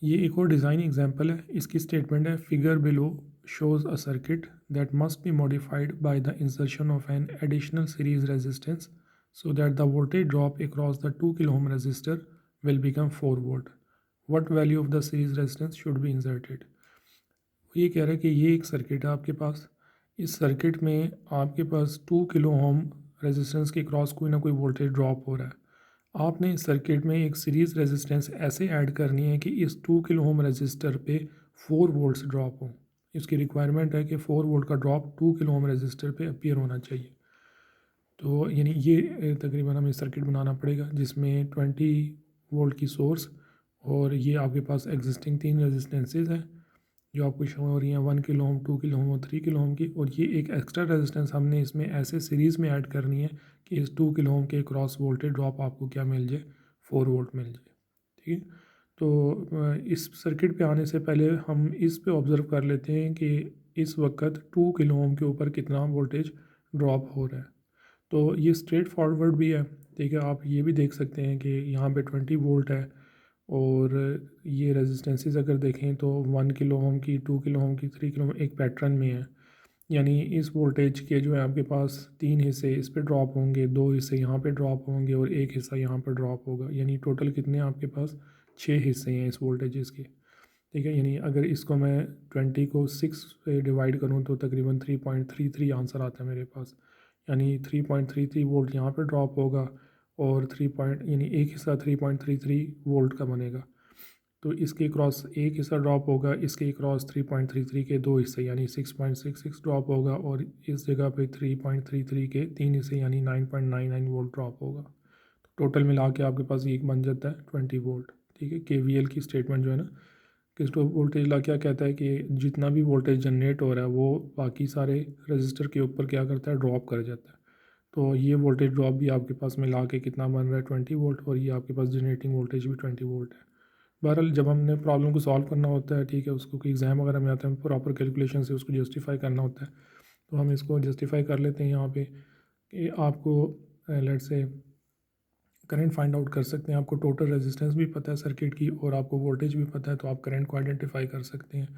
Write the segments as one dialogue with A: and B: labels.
A: ये एक और डिज़ाइन एग्जांपल है। इसकी स्टेटमेंट है, figure below shows a circuit that must be modified by the insertion of an additional series resistance so that the voltage drop across the 2 kilo ohm resistor will become 4 volt. What value of the series resistance should be inserted? ये कह रहा है कि ये एक circuit है आपके पास। इस सर्किट में आपके पास 2 किलो ओम रेजिस्टेंस के क्रॉस कोई ना कोई वोल्टेज ड्रॉप हो रहा है। आपने इस सर्किट में एक सीरीज़ रेजिस्टेंस ऐसे ऐड करनी है कि इस 2 किलो ओम रेजिस्टर पे 4 वोल्ट्स ड्रॉप हो। इसकी रिक्वायरमेंट है कि 4 वोल्ट का ड्रॉप 2 किलो ओम रेजिस्टर पे अपीयर होना चाहिए। तो यानी ये तकरीबन हमें सर्किट बनाना पड़ेगा जिसमें 20 वोल्ट की सोर्स और ये आपके पास एग्जिस्टिंग 3 रेजिस्टेंसेज हैं जो आपको शो हो रही हैं, 1 किलो ओम, 2 किलो ओम और 3 किलो ओम की। और ये एक एक्स्ट्रा रेजिस्टेंस हमने इसमें ऐसे सीरीज़ में ऐड करनी है कि इस 2 किलो ओम के क्रॉस वोल्टेज ड्रॉप आपको क्या मिल जाए, 4 वोल्ट मिल जाए। ठीक है। तो इस सर्किट पे आने से पहले हम इस पे ऑब्ज़र्व कर लेते हैं कि इस वक्त 2 किलो ओम के ऊपर कितना वोल्टेज ड्रॉप हो रहा है। तो ये स्ट्रेट फॉरवर्ड भी है। ठीक है, आप ये भी देख सकते हैं कि यहाँ पे 20 वोल्ट है और ये रेजिस्टेंसेस अगर देखें तो 1 किलो ओम की, 2 किलो ओम की, 3 किलो ओम एक पैटर्न में है। यानी इस वोल्टेज के जो है आपके पास 3 हिस्से इस पे ड्रॉप होंगे, 2 हिस्से यहाँ पे ड्रॉप होंगे और एक हिस्सा यहाँ पर ड्रॉप होगा। यानी टोटल कितने आपके पास 6 हिस्से हैं इस वोल्टेजेस के। ठीक है, यानी अगर इसको मैं 20 को 6 से डिवाइड करूँ तो तकरीबन 3.33 आंसर आता है मेरे पास। यानी 3.33 वोल्ट यहाँ पर ड्रॉप होगा और 3 पॉइंट यानी एक हिस्सा 3.33 वोल्ट का बनेगा। तो इसके क्रॉस एक हिस्सा ड्रॉप होगा, इसके क्रॉस 3.33 के 2 हिस्से यानी 6.66 ड्रॉप होगा और इस जगह पे 3.33 के 3 हिस्से यानी 9.99 वोल्ट ड्रॉप होगा। तो टोटल मिला के आपके पास एक बन जाता है 20 वोल्ट। ठीक है, केवीएल की स्टेटमेंट जो है ना कि स्टॉप वोल्टेज ला क्या कहता है कि जितना भी वोल्टेज जनरेट हो रहा है वो बाकी सारे रजिस्टर के ऊपर क्या करता है, ड्रॉप कर जाता है। तो ये वोल्टेज ड्रॉप भी आपके पास मिला के कितना बन रहा है, 20 वोल्ट, और ये आपके पास जनरेटिंग वोल्टेज भी 20 वोल्ट है। बहरहाल जब हमने प्रॉब्लम को सॉल्व करना होता है, ठीक है, उसको कोई एग्ज़ाम वगैरह में आता है, प्रॉपर कैलकुलेशन से उसको जस्टिफाई करना होता है। तो हम इसको जस्टिफाई कर लेते हैं यहाँ पे कि आपको लेट से करंट फाइंड आउट कर सकते हैं। आपको टोटल रेजिस्टेंस भी पता है सर्किट की और आपको वोल्टेज भी पता है, तो आप करंट को आइडेंटिफाई कर सकते हैं।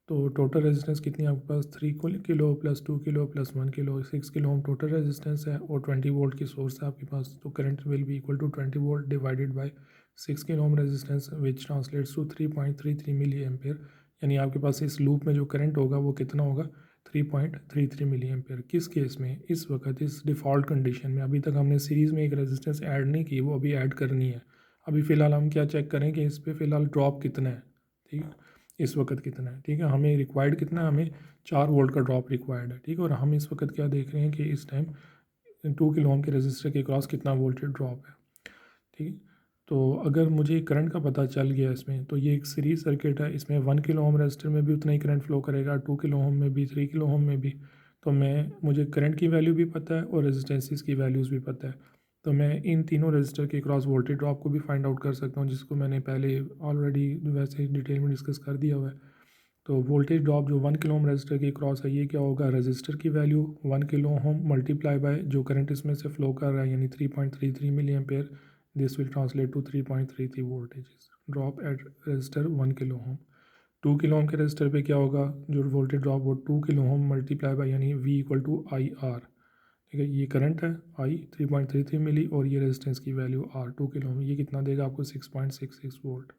A: तो टोटल रेजिस्टेंस कितनी है आपके पास, 3 kilo plus 2 kilo plus 1 kilo, 6 kilo ओम टोटल रेजिस्टेंस है और 20 वोल्ट की सोर्स है आपके पास। तो current will be equal to 20 volt divided by 6 kilo ohm resistance which translates to 3.33 milli ampere. यानी आपके पास इस लूप में जो करंट होगा वो कितना होगा, 3.33 मिली एम्पेयर। किस केस में, इस वक्त इस डिफ़ॉल्ट कंडीशन में। अभी तक हमने सीरीज़ में एक रेजिस्टेंस ऐड नहीं की, वो अभी ऐड करनी है। अभी फ़िलहाल हम क्या चेक करें कि इस पर फ़िलहाल ड्रॉप कितना है। ठीक है, इस वक्त कितना है। ठीक है, हमें रिक्वायर्ड कितना है, हमें 4 वोल्ट का ड्रॉप रिक्वायर्ड है। ठीक है, और हम इस वक्त क्या देख रहे हैं कि इस टाइम 2 किलो ओम के रजिस्टर के क्रॉस कितना वोल्टेज ड्रॉप है। ठीक है, तो अगर मुझे करंट का पता चल गया इसमें, तो ये एक सीरीज सर्किट है। इसमें 1 किलो ओम रजिस्टर में भी उतना ही करंट फ्लो करेगा, 2 किलो ओम में भी, 3 किलो ओम में भी। तो मुझे करंट की वैल्यू भी पता है और रेजिस्टेंसेस की वैल्यूज़ भी पता है। तो मैं इन तीनों रजिस्टर के क्रॉस वोल्टेज ड्रॉप को भी फाइंड आउट कर सकता हूँ, जिसको मैंने पहले ऑलरेडी वैसे डिटेल में डिस्कस कर दिया हुआ है। तो वोल्टेज ड्रॉप जो 1 किलो ओम रजिस्टर की क्रॉस है, ये क्या होगा, रजिस्टर की value 1 kilo ohm multiply by जो करंट इसमें से फ्लो कर रहा है यानी 3.33 milli ampere. This will translate to 3.33 voltages drop at resistor 1 kilo ohm. 2 kilo ohm के रजिस्टर पे क्या होगा, जो वोल्टेज ड्रॉप वो 2 किलो ओम मल्टीप्लाई बाय यानी V equal to I R. ठीक है, ये करंट है I 3.33 मिली और ये रेजिस्टेंस की वैल्यू R 2 किलो ओम, ये कितना देगा आपको 6.66 वोल्ट।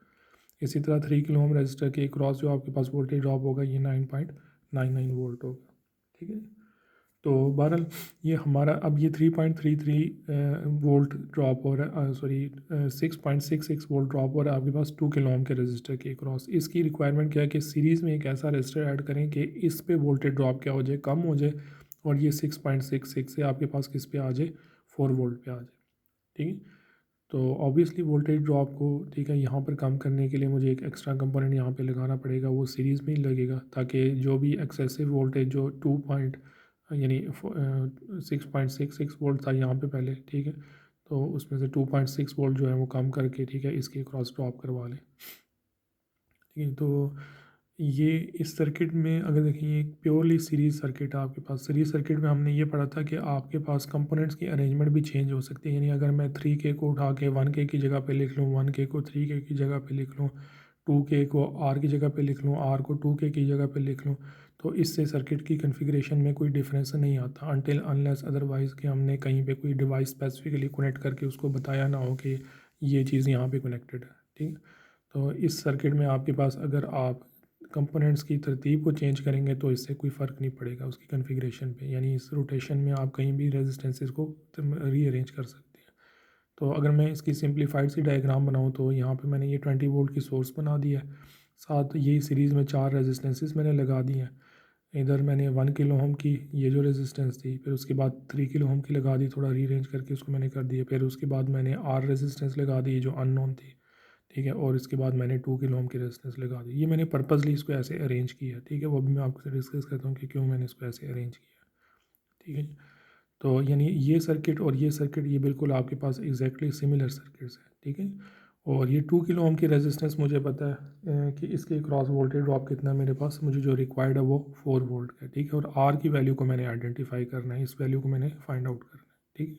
A: इसी तरह 3 किलो ओम रजिस्टर के क्रॉस जो आपके पास वोल्टेज ड्रॉप होगा ये 9.99 वोल्ट होगा। ठीक है, तो बहरहाल ये हमारा अब ये 3.33 वोल्ट ड्रॉप हो रहा है, सॉरी 6.66 वोल्ट ड्रॉप हो रहा है आपके पास 2 किलो ओम के रजिस्टर के क्रॉस। इसकी रिक्वायरमेंट क्या है कि सीरीज़ में एक ऐसा रजिस्टर ऐड करें कि इस पे वोल्टेज ड्रॉप क्या हो जाए, कम हो जाए और ये 6.66 से आपके पास किस पे आ जाए, 4 वोल्ट पे आ जाए। ठीक है, तो ऑब्वियसली वोल्टेज ड्रॉप को, ठीक है, यहाँ पर कम करने के लिए मुझे एक एक्स्ट्रा कंपोनेंट यहाँ पे लगाना पड़ेगा, वो सीरीज़ में ही लगेगा ताकि जो भी एक्सेसिव वोल्टेज जो 2 पॉइंट यानी 6.66 वोल्ट था यहाँ पे पहले, ठीक है, तो उसमें से 2.6 वोल्ट जो है वो कम करके, ठीक है, इसके क्रॉस ड्रॉप करवा लें। ठीक है, तो ये इस सर्किट में अगर देखिए एक प्योरली सीरीज सर्किट है आपके पास। सीरीज सर्किट में हमने ये पढ़ा था कि आपके पास कंपोनेंट्स की अरेंजमेंट भी चेंज हो सकती है। यानी अगर मैं 3K को उठा के 1K की जगह पे लिख लूँ, 1K को 3K की जगह पे लिख लूँ, 2K को R की जगह पे लिख लूँ, R को 2K की जगह पे लिख लूँ, तो इससे सर्किट की कॉन्फ़िगरेशन में कोई डिफरेंस नहीं आता अनटिल अनलेस अदरवाइज़ कि हमने कहीं पे कोई डिवाइस स्पेसिफिकली कनेक्ट करके उसको बताया ना हो कि ये चीज़ यहाँ पे कनेक्टेड है, ठीक है। तो इस सर्किट में आपके पास अगर आप कंपोनेंट्स की तरतीब को चेंज करेंगे तो इससे कोई फ़र्क नहीं पड़ेगा उसकी कॉन्फ़िगरेशन पे, यानी इस रोटेशन में आप कहीं भी रेजिस्टेंसेस को रीअरेंज कर सकते हैं। तो अगर मैं इसकी सिंप्लीफाइड सी डायग्राम बनाऊँ तो यहाँ पे मैंने ये 20 वोल्ट की सोर्स बना दी है, साथ यही सीरीज़ में 4 रेजिस्टेंसेस मैंने लगा दी हैं। इधर मैंने 1 किलो ओम की ये जो रेजिस्टेंस थी, फिर उसके बाद 3 किलो ओम की लगा दी, थोड़ा रीअरेंज करके उसको मैंने कर दिया। फिर उसके बाद मैंने आर रेजिस्टेंस लगा दी जो अननोन थी, ठीक है, और इसके बाद मैंने 2 किलो ओम की रेजिस्टेंस लगा दी। ये मैंने पर्पसली इसको ऐसे अरेंज किया, ठीक है, वो भी मैं आपसे डिस्कस करता हूँ कि क्यों मैंने इसको ऐसे अरेंज किया, ठीक है। तो यानी ये सर्किट और ये सर्किट ये बिल्कुल आपके पास एग्जैक्टली सिमिलर सर्किट्स हैं, ठीक है। और ये 2 किलो ओम की रेजिस्टेंस मुझे पता है कि इसके क्रॉस वोल्टेज ड्रॉप कितना है मेरे पास, मुझे जो रिक्वायर्ड है वो 4 वोल्ट का है, ठीक है। और आर की वैल्यू को मैंने आइडेंटिफाई करना है, इस वैल्यू को मैंने फाइंड आउट करना है, ठीक है।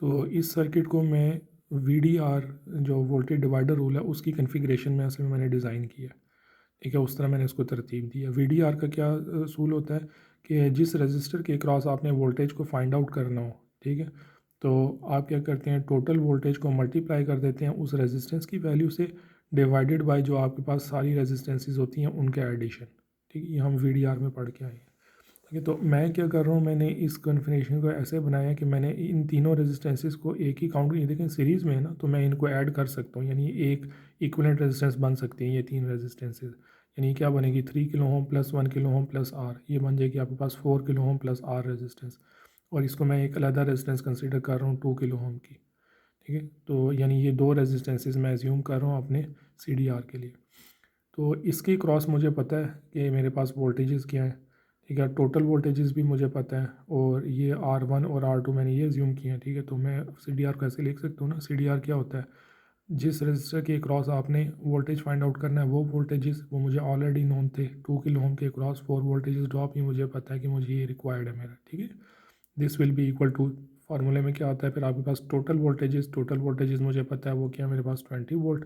A: तो इस सर्किट को मैं VDR जो वोल्टेज डिवाइडर रूल है उसकी कन्फिग्रेशन में ऐसे मैंने डिज़ाइन किया, ठीक है, उस तरह मैंने इसको तरतीब दी है। VDR का क्या असूल होता है कि जिस रजिस्टर के क्रॉस आपने वोल्टेज को फाइंड आउट करना हो, ठीक है, तो आप क्या करते हैं, टोटल वोल्टेज को मल्टीप्लाई कर देते हैं उस रेजिस्टेंस की वैल्यू से डिवाइडेड बाय जो आपके पास सारी रेजिस्टेंसेस होती हैं उनके एडिशन, ठीक है। ये हम VDR में पढ़ के आए हैं, ठीक है। तो मैं क्या कर रहा हूँ, मैंने इस कन्फिग्रेशन को ऐसे बनाया कि मैंने इन तीनों रेजिस्टेंसेस को एक ही काउंट, ये देखें सीरीज़ में है ना, तो मैं इनको ऐड कर सकता हूँ, यानी एक इक्विवेलेंट रेजिस्टेंस बन सकती हैं ये तीन रेजिस्टेंसेस। यानी क्या बनेगी, 3 kilo ohm plus 1 kilo ohm plus R, ये बन जाएगी आपके पास 4 kilo ohm plus R resistance. और इसको मैं एक अलग रेजिस्टेंस कंसीडर कर रहा हूँ 2 किलो ओम की, ठीक है। तो यानी ये दो रेजिस्टेंसेस मैं एज्यूम कर रहा हूँ अपने CDR के लिए। तो इसके क्रॉस मुझे पता है कि मेरे पास वोल्टेजेस क्या हैं, ठीक है, टोटल वोल्टेजेस भी मुझे पता है, और ये R1 और R2 मैंने ये एज्यूम किए हैं, ठीक है। तो मैं CDR को ऐसे लिख सकता हूँ ना, CDR क्या होता है, जिस रजिस्टर के क्रॉस आपने वोल्टेज फाइंड आउट करना है वो वोल्टेजेस वो मुझे ऑलरेडी नोन थे, 2 किलो ओम के क्रॉस 4 वोल्टेजेस ड्रॉप, ये मुझे पता है कि मुझे ये रिक्वायर्ड है मेरा, ठीक है। This will be equal to, फार्मूले में क्या आता है फिर आपके पास टोटल वोल्टेजेस मुझे पता है वो क्या है मेरे पास 20 वोल्ट।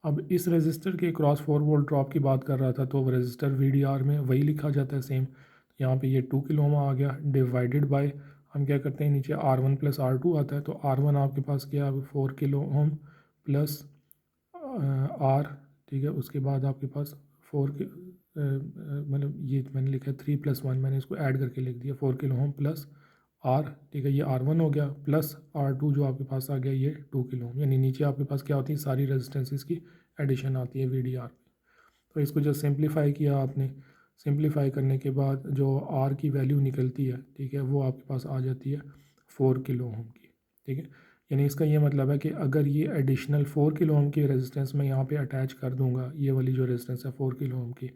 A: अब इस रेजिस्टर के क्रॉस 4 वोल्ट ड्रॉप की बात कर रहा था, तो रेजिस्टर VDR में वही लिखा जाता है सेम। यहाँ पे ये 2 किलो ओम आ गया डिवाइडेड बाय, हम क्या करते हैं नीचे R1 प्लस R2 आता है, तो R1 आपके पास क्या है 4 किलो ओम प्लस R, ठीक है। उसके बाद आपके पास 4 के मतलब ये मैंने लिखा है 3 प्लस 1, मैंने इसको ऐड करके लिख दिया 4 किलो ओम प्लस R, ठीक है, ये R1 हो गया प्लस R2 जो आपके पास आ गया ये 2 किलो ओम, यानी नीचे आपके पास क्या होती है सारी रेजिस्टेंसेस की एडिशन आती है VDR पे। तो इसको जब सिंप्लीफाई किया आपने, सिंप्लीफाई करने के बाद जो R की वैल्यू निकलती है, ठीक है, वो आपके पास आ जाती है 4 किलो ओम की, ठीक है। यानी इसका ये मतलब है कि अगर ये एडिशनल 4 किलो ओम की रेजिस्टेंस मैं यहाँ पे अटैच कर दूँगा, ये वाली जो रेजिस्टेंस है 4 किलो ओम की,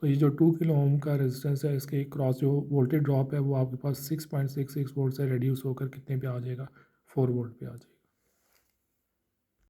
A: तो ये जो 2 किलो ओम का रेजिस्टेंस है इसके क्रॉस जो वोल्टेज ड्रॉप है वो आपके पास 6.66 वोल्ट से रिड्यूस होकर कितने पे आ जाएगा, 4 वोल्ट पे आ जाएगा।